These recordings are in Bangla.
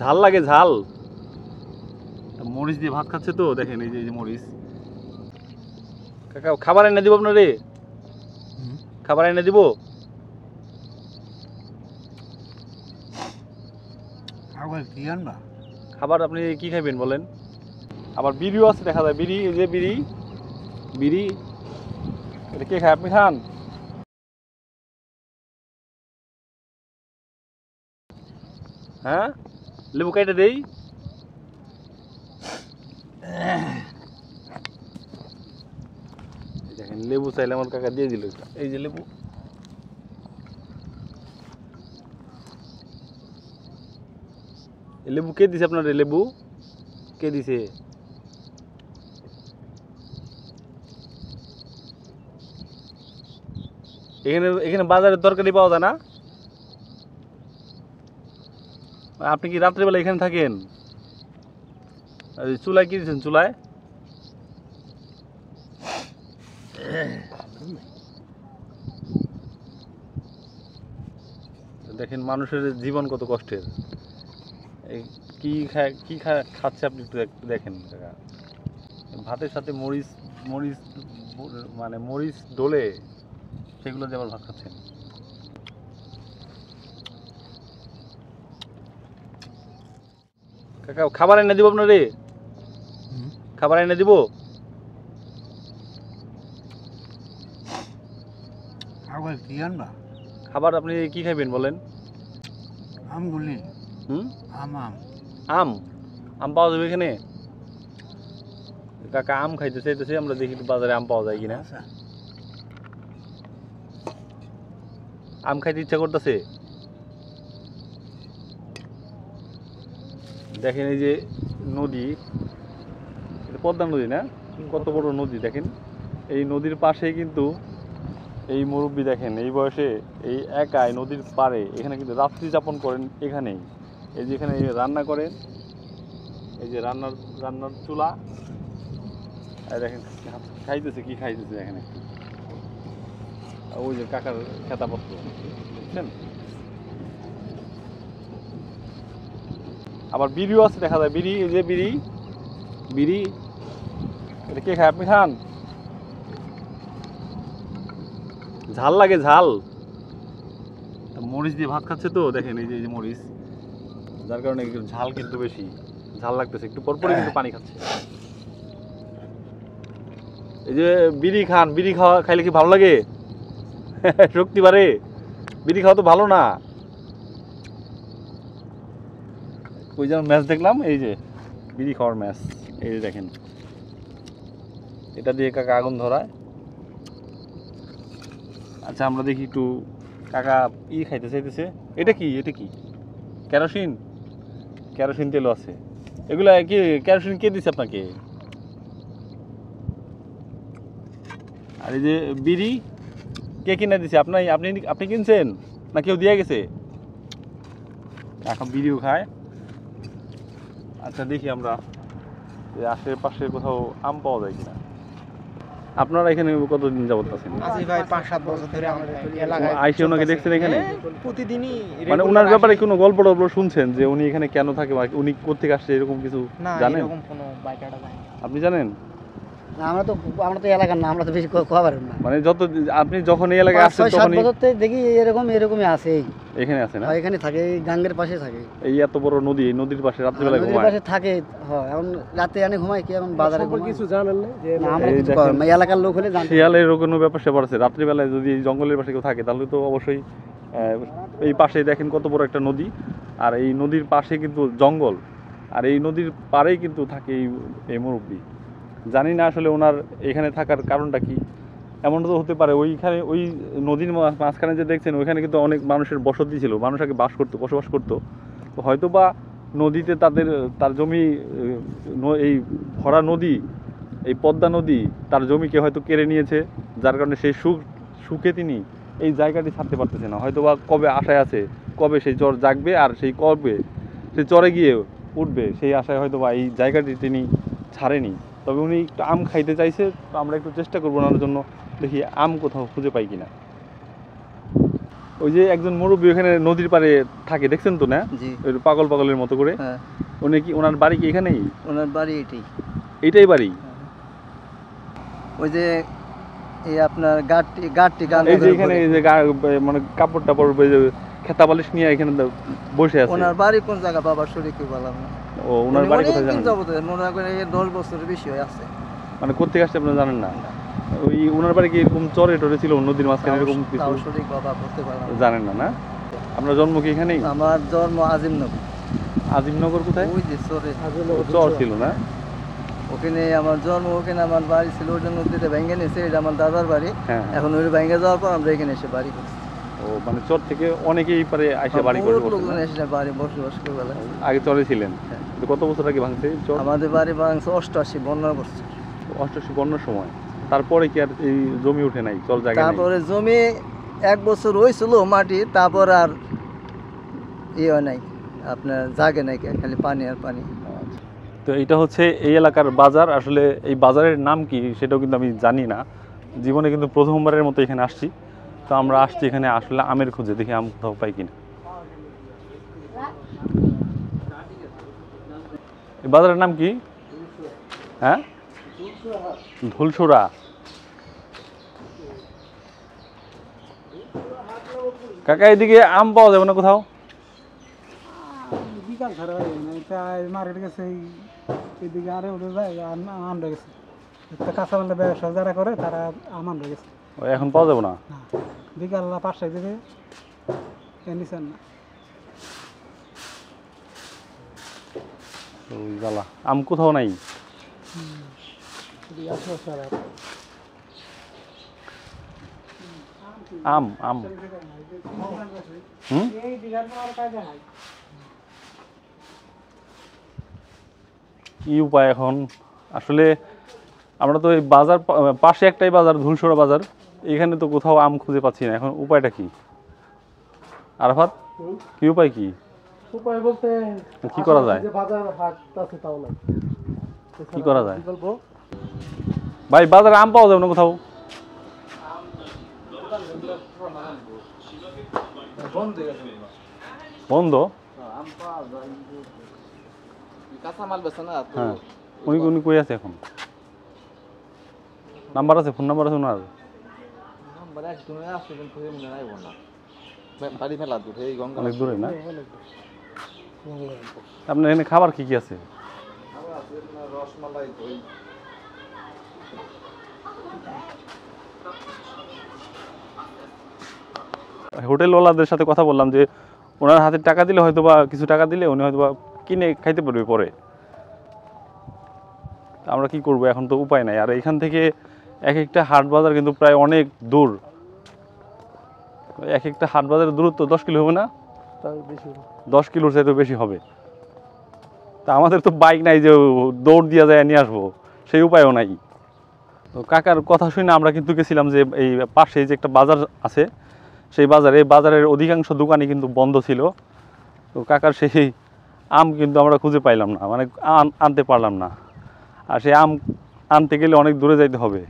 ঝাল লাগে, ঝাল। মরিচ দিয়ে ভাত খাচ্ছে তো, দেখেন এই যে মরিচ। কাকা খাবার এনে দিব আপনারে, খাবার এনে দিব। খাবার আপনি কি খাইবেন বলেন? আবার বিড়িও আছে দেখা যায়, বিড়ি, এই যে বিড়ি, বিড়ি এটা কে খায়? আপনি খান? হ্যাঁ, লেবু কেটে দেই। দেখেন লেবু চাইলে আমার কাকা দিয়ে দিল, এই যে লেবু। লেবু কে দিছে আপনার? লেবু কে দিছে? এখানে এখানে বাজারে তরকারি পাওয়া যায় না? আপনি কি রাত্রিবেলা এখানে থাকেন? চুলায় কি দিচ্ছেন? চুলায় দেখেন মানুষের জীবন কত কষ্টের। এই কি খাচ্ছে আপনি একটু দেখেন কাকা। ভাতের সাথে মরিচ, মরিচ মানে মরিচ ডলে সেগুলো দিয়ে আবার ভাত খাচ্ছেন। কাকা খাবার এনে দিব আপনারে, খাবার এনে দিব। খাবার আপনি কি খাইবেন বলেন? আমগুলি। আম আম আম পাওয়া যাবে এখানে? কাকা আম খাইতে চাইতেছে, আমরা দেখি বাজারে আম পাওয়া যায় কিনা। আম খাইতে ইচ্ছা করতেছে। দেখেন এই যে নদী, এটা পদ্মা নদী না? কত বড় নদী দেখেন। এই নদীর পাশে কিন্তু এই মুরব্বি দেখেন এই বয়সে এই একাই নদীর পাড়ে এখানে কিন্তু রাত্রি যাপন করেন এখানেই। এই যে এখানে রান্না করেন, এই যে রান্নার চুলা, দেখেন খাইতেছে, কি খাইতেছে দেখেন একটু। ওই যে কাকার খেতাপত্র বুঝছেন। আবার বিড়িও আছে দেখা যায়, বিড়ি, এই যে বিড়ি, বিড়ি এটা কে খায়? আপনি খান? ঝাল লাগে, ঝাল। মরিচ দিয়ে ভাত খাচ্ছে তো, দেখেন এই যে মরিচ, যার কারণে ঝাল কিন্তু বেশি, ঝাল লাগতেছে। একটু পরপরই কিন্তু পানি খাচ্ছে। এই যে বিড়ি খান, বিড়ি খাইলে কি ভালো লাগে? শক্তি বাড়ে। বিড়ি খাওয়া তো ভালো না। ওই যেন ম্যাচ দেখলাম, এই যে বিড়ি খাওয়ার ম্যাচ, এই যে দেখেন এটা দিয়ে কাকা আগুন ধরায়। আচ্ছা আমরা দেখি একটু কাকা খাইতে চাইতেছে। এটা কি? এটা কি কেরোসিন? কেরোসিন তেলও আছে। এগুলা কি কেরোসিন কে দিচ্ছে আপনাকে? আর এই যে বিড়ি কে কিনে দিছে? আপনি কিনছেন না কেউ দিয়ে গেছে? এখন বিড়িও খায়। আচ্ছা দেখি আমরা আশেপাশে কোথাও আম পাওয়া যায় কিনা। আপনারা এখানে কতদিন যাবত আছেন? ভাই 5-7 বছর ধরে আমাদের এলাকায় আইসে ওনাকে দেখছেন এখানে? প্রতিদিনই মানে ওনার ব্যাপারে কোনো গল্প টল্প শুনছেন যে উনি এখানে কেন থাকে বা উনি কোত্থেকে আসছে এরকম কিছু জানেন? এরকম কোনো বাইকাটা জানি আপনি জানেন? আমরা তো এলাকার না, আমরা তো বেশি খবর না। মানে আপনি যখন এই এলাকায় আসছেন তখন 7 বছর থেকে দেখি এরকমই আছে। এখানে আছে না? এখানে থাকে, এই গাঙ্গের পাশে থাকে। এই এত বড় নদী, এই নদীর পাশে রাত্রিবেলা ঘুমায়? নদীর পাশে থাকে। হ্যাঁ, এখন রাতে এনে ঘুমায় কি, এখন বাজারে কিছু জানেন না যে আমরা এই কিছু কর না, এলাকার লোক হলে জানতে। শিয়ালের কোনো ব্যাপার স্যাপার আছে? রাত্রিবেলায় যদি জঙ্গলের পাশে কেউ থাকে তাহলে তো অবশ্যই এই পাশে দেখেন কত বড় একটা নদী, আর এই নদীর পাশে কিন্তু জঙ্গল, আর এই নদীর পাড়েই কিন্তু থাকে এই মুরব্বি। জানি না আসলে ওনার এখানে থাকার কারণটা কি। এমন তো হতে পারে ওইখানে ওই নদীর মাঝখানে যে দেখছেন ওইখানে কিন্তু অনেক মানুষের বসতি ছিল, মানুষ আগে বসবাস করতো। তো হয়তো বা নদীতে তার জমি, এই ভরা নদী, এই পদ্মা নদী তার জমিকে হয়তো কেড়ে নিয়েছে, যার কারণে সেই সুখে তিনি এই জায়গাটি ছাড়তে পারতেছে না। হয়তো বা কবে আশায় আছে, কবে সেই চর জাগবে আর কবে সেই চরে গিয়ে উঠবে, সেই আশায় হয়তো বা এই জায়গাটি তিনি ছাড়েনি। তবে উনি একটু আম খাইতে চাইছে, তো আমরা একটু চেষ্টা করবো ওনার জন্য, দেখি আম কোথাও খুঁজে পাই কিনা। ওই যে একজন মুরব্বী ওখানে নদীর পাড়ে থাকে, দেখছেন তো না? জি। ওই পাগল পাগলের মতো করে। হ্যাঁ, উনি কি, ওনার বাড়ি কি এখানেই? ওনার বাড়ি এটাই। এইটাই বাড়ি? ওই যে এই আপনার গাড়টি গান এই যে এখানে এই যে মানে কাপড় টাপড় খেতা বালিশ নিয়ে এখানে বসে আছে। ওনার বাড়ি কোন জায়গা বাবার শরীর কি বললাম না। ও, ওনার বাড়ি কোথায় জানেন? মনে করেন 10 বছরের বেশি হয়ে আছে। মানে কোথেকে আসছে আপনারা জানেন না? ওই ওনার বাড়ি কি এরকম চরে টরে ছিল, নদীর মাঝখানে এরকম কিছু? তাও সঠিক বাবা বলতে পারলাম না। জানেন না? না, আপনার জন্ম কি এখানেই? আমার জন্ম আজিমনগর। আজিমনগর কোথায়? ওই যে চরে চর ছিল না? ওখানে আমার জন্ম, ওখানে আমার বাড়ি ছিল। ওইটা নদীতে ভেঙে নিয়েছে, এটা আমার দাদার বাড়ি। হ্যাঁ। এখন ওই ভেঙে যাওয়ার পর আমরা এখানে এসে বাড়ি করছি। ও, মানে চর থেকে অনেকেই পারে আইসা বাড়ি করে বসে? লোকজন এসে বাড়ি বসবাস করে বেলা। আগে চরে ছিলেন? হ্যাঁ। তো কত বছর আগে ভাঙছে চর? আমাদের বাড়ি ভাঙছে 88 বন্যার বছর। 88 বন্যার সময়। তারপরে কি আর এই জমি উঠে নাই, চর জায়গা নাই? তারপরে জমি 1 বছর হয়েছিল মাটি, তারপর আর হয় নাই, আপনার জাগে নাই, খালি পানি আর পানি। তো এইটা হচ্ছে এই এলাকার বাজার। আসলে এই বাজারের নাম কি সেটাও কিন্তু আমি জানি না, জীবনে কিন্তু প্রথমবারের মতো এখানে আসছি। তো আমরা আসছি এখানে আসলে আমের খুঁজে, দেখি আম কোথাও পাই কিনা। এই বাজারের নাম কি? হ্যাঁ, ধুলসুরা। কাকা, এদিকে আম পাওয়া যাবে না কোথাও? বিকাল ছাড়া মার্কেট গেছে এইদিকে, আরে ওদের যায় আমরা গেছে কাঁচামালের ব্যবসা যারা করে তারা আমরা গেছে। এখন পাওয়া যাবে না? না, বিকাল 5টার দিকে নিছেন না। ওই জ্বালা, আম কোথাও নাই। আম আম হুম, কি উপায় এখন? আসলে আমরা তো এই বাজার পাশে একটাই বাজার, ধুলসরা বাজার, এখানে তো কোথাও আম খুঁজে পাচ্ছি না। এখন উপায়টা কি আরাফাত? কি উপায়, কি উপায় বলতে কি করা যায়? বাজার হাট আছে তাও না, কি করা যায় ভাই? বাজারে আম পাওয়া যাবে না কোথাও? বন্ধ? হ্যাঁ, উনি উনি কই আছে এখন? নাম্বার আছে, ফোন নাম্বার আছে ওনার? অনেক দূরে না? আপনার এখানে খাবার কি কি আছে? হোটেলওয়ালাদের সাথে কথা বললাম যে ওনার হাতে টাকা দিলে হয়তো বা, কিছু টাকা দিলে উনি হয়তো বা কিনে খাইতে পারবে পরে। আমরা কি করব এখন? তো উপায় নাই। আর এখান থেকে এক একটা হাট বাজার কিন্তু প্রায় অনেক দূর। এক একটা হাট বাজারের দূরত্ব 10 কিলো হবে না? 10 কিলোর চাইতে বেশি হবে। তা আমাদের তো বাইক নাই যে দৌড় দিয়ে যায় নিয়ে আসবো, সেই উপায়ও নাই। তো কাকার কথা শুনে আমরা কিন্তু গেছিলাম যে এই পাশে যে একটা বাজার আছে, সেই বাজারের অধিকাংশ দোকানই কিন্তু বন্ধ ছিল। তো কাকার সেই আম কিন্তু আমরা খুঁজে পাইলাম না, মানে আনতে পারলাম না। আর সেই আম আনতে গেলে অনেক দূরে যাইতে হবে।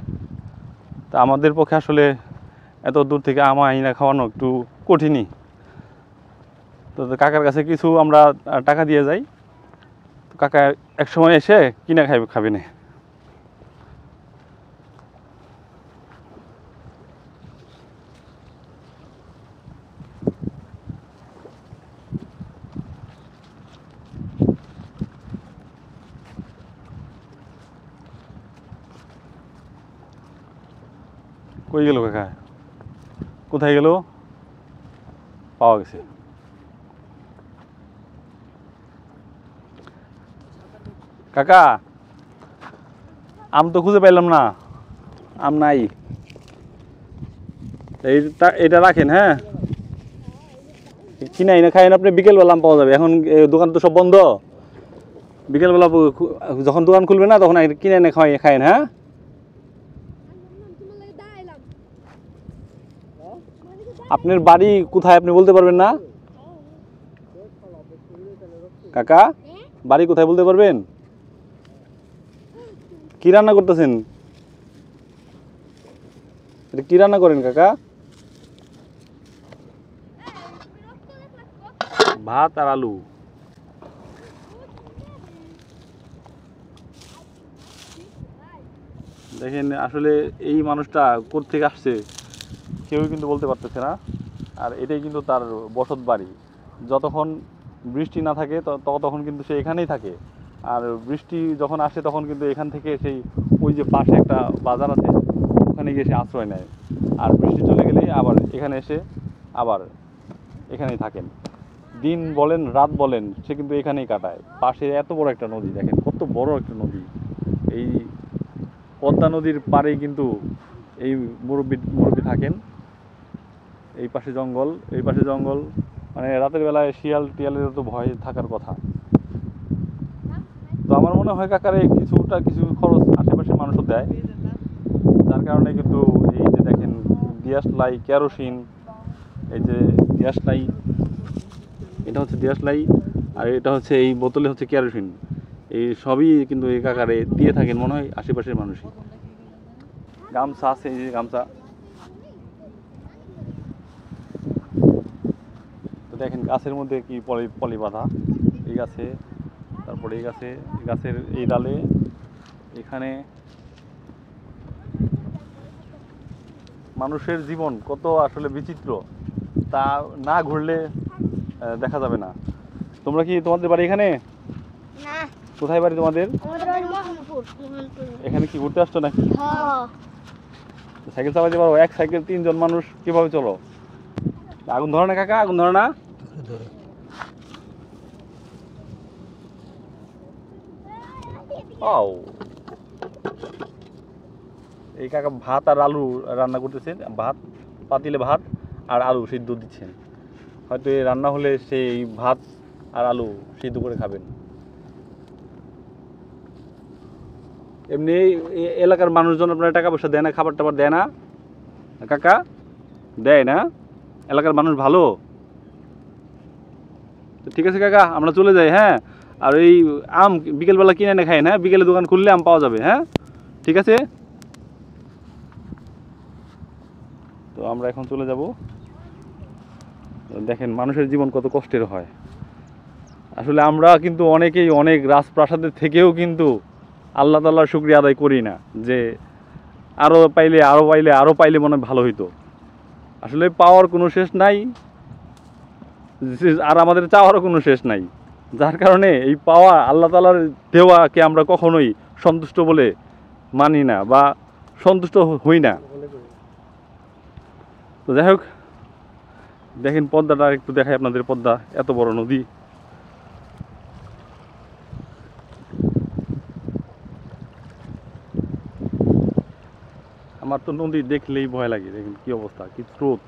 তা আমাদের পক্ষে আসলে এত দূর থেকে আম আইনা খাওয়ানো একটু কঠিনই। তো কাকার কাছে কিছু আমরা টাকা দিয়ে যাই, তো কাকা এক সময় এসে কিনা খাবে না। কই গেল কাকা? কোথায় গেল? পাওয়া গেছে। কাকা, আম তো খুঁজে পাইলাম না, আম নাই। এটা রাখেন, হ্যাঁ, কিনাই না খাইন আপনি। বিকেলবেলা আম পাওয়া যাবে, এখন দোকান তো সব বন্ধ। বিকেলবেলা যখন দোকান খুলবে না তখন কিনে এনে খাইন, হ্যাঁ। আপনার বাড়ি কোথায় আপনি বলতে পারবেন না কাকা? বাড়ি কোথায় বলতে পারবেন? কি রান্না করতেছেন? এটা কি রান্না করেন কাকা? ভাত আর আলু। দেখেন আসলে এই মানুষটা কোত্থেকে আসছে কেউই কিন্তু বলতে পারতেছে না। আর এটাই কিন্তু তার বসত বাড়ি। যতক্ষণ বৃষ্টি না থাকে তখন কিন্তু সে এখানেই থাকে। আর বৃষ্টি যখন আসে তখন কিন্তু এখান থেকে সেই ওই যে পাশে একটা বাজার আছে ওখানে গিয়ে সে আশ্রয় নেয়। আর বৃষ্টি চলে গেলেই আবার এখানে এসে আবার এখানেই থাকেন। দিন বলেন রাত বলেন সে কিন্তু এখানেই কাটায়। পাশে এত বড় একটা নদী, দেখেন কত বড় একটা নদী। এই পদ্মা নদীর পাড়েই কিন্তু এই মুরব্বি থাকেন। এই পাশে জঙ্গল, এই পাশে জঙ্গল, মানে রাতের বেলায় শিয়াল টিয়ালের তো ভয় থাকার কথা। তো আমার মনে হয় কাকারে কিছু খরচ আশেপাশের মানুষও দেয়, যার কারণে কিন্তু এই যে দেখেন দিয়াশলাই, কেরোসিন, এই যে দিয়াশলাই, এটা হচ্ছে দিয়াশলাই, আর এটা হচ্ছে এই বোতলে হচ্ছে কেরোসিন। এই সবই কিন্তু এই কাকারে দিয়ে থাকেন মনে হয় আশেপাশের মানুষই। গামছা আছে, এই যে গামছা। তো দেখেন গাছের মধ্যে কি পলি বাঁধা, এই গাছে, তারপরে এই গাছের এই ডালে, এখানে। মানুষের জীবন কত আসলে বিচিত্র তা না ঘুরলে দেখা যাবে না। তোমরা কি তোমাদের বাড়ি এখানে? না, কোথায় বাড়ি তোমাদের? আমাদের বাড়ি মোহনপুর। এখানে কি ঘুরতে আসছো নাকি? সাইকেল চালাতে পারো? এক সাইকেল 3 জন মানুষ কিভাবে চলো? আগুন ধরে না কাকা, আগুন ধরে না? ও, এই কাকা ভাত আর আলু রান্না করতেছেন। ভাত পাতিলে ভাত আর আলু সিদ্ধ দিচ্ছেন। হয়তো এই রান্না হলে সেই ভাত আর আলু সিদ্ধ করে খাবেন। এমনি এই এলাকার মানুষজন আপনার টাকা পয়সা দেয় না, খাবার টাবার দেয় না কাকা? দেয় না? এলাকার মানুষ ভালো। তো ঠিক আছে কাকা, আমরা চলে যাই। হ্যাঁ, আর এই আম বিকেলবেলা কিনে এনে খাই। হ্যাঁ, বিকেলে দোকান খুললে আম পাওয়া যাবে। হ্যাঁ, ঠিক আছে। তো আমরা এখন চলে যাব। দেখেন মানুষের জীবন কত কষ্টের হয়। আসলে আমরা কিন্তু অনেকেই অনেক রাজপ্রাসাদের থেকেও কিন্তু আল্লাহ তাআলার শুকরিয়া আদায় করি না, যে আরও পাইলে মনে হয় ভালো হইতো। আসলে পাওয়ার কোনো শেষ নাই, আর আমাদের চাওয়ারও কোনো শেষ নাই। যার কারণে এই পাওয়া আল্লাহ তাআলার দেওয়াকে আমরা কখনোই সন্তুষ্ট বলে মানি না বা সন্তুষ্ট হই না। তো যাই হোক, দেখেন পদ্মাটা একটু দেখাই আপনাদের। পদ্মা এত বড় নদী। আমার তো নদী দেখলেই ভয় লাগে। দেখেন কি অবস্থা, কি স্রোত।